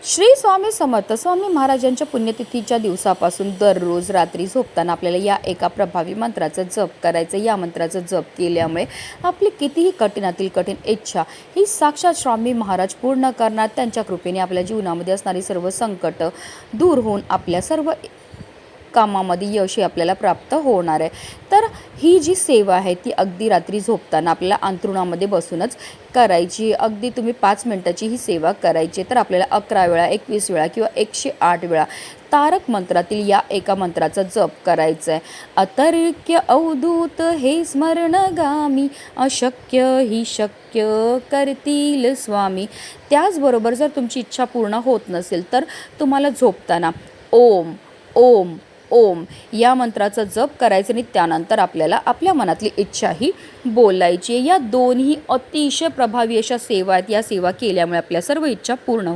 श्री स्वामी समर्थ स्वामी महाराजांच्या पुण्यतिथीच्या दिवसापासून दररोज रात्री झोपताना आपल्याला या एका प्रभावी मंत्राचा जप करायचं। या मंत्राचा जप केल्यामुळे आपली कितीही कठीणातील कठीण इच्छा ही साक्षात स्वामी महाराज पूर्ण करणार। त्यांच्या कृपेने आपल्या जीवनामध्ये असणारी सर्व संकट दूर होऊन आपल्या सर्व कामामध्ये यश आपल्याला प्राप्त होणार आहे। तर ही जी सेवा आहे ती अगदी रात्री झोपताना आपल्याला अंथरुणामध्ये बसूनच करायची। अगदी तुम्ही 5 मिनिटाची ही सेवा करायची। तर आपल्याला 11 वेळा, 21 वेळा किंवा 108 वेळा तारक मंत्रातील या एका मंत्राचा जप करायचा आहे। अतर्क्य अवधूत हे स्मरणगामी, अशक्य ही शक्य करतील स्वामी। त्याचबरोबर जर तुमची इच्छा पूर्ण होत नसेल तर तुम्हाला झोपताना ओम ओम ओम या मंत्राचा जप करायचा आणि त्यानंतर आपल्याला आपल्या मनातली इच्छा ही बोलायची। या दोन्ही अतिशय प्रभावी अशा सेवा आहेत। या सेवा केल्यामुळे आपल्या सर्व इच्छा पूर्ण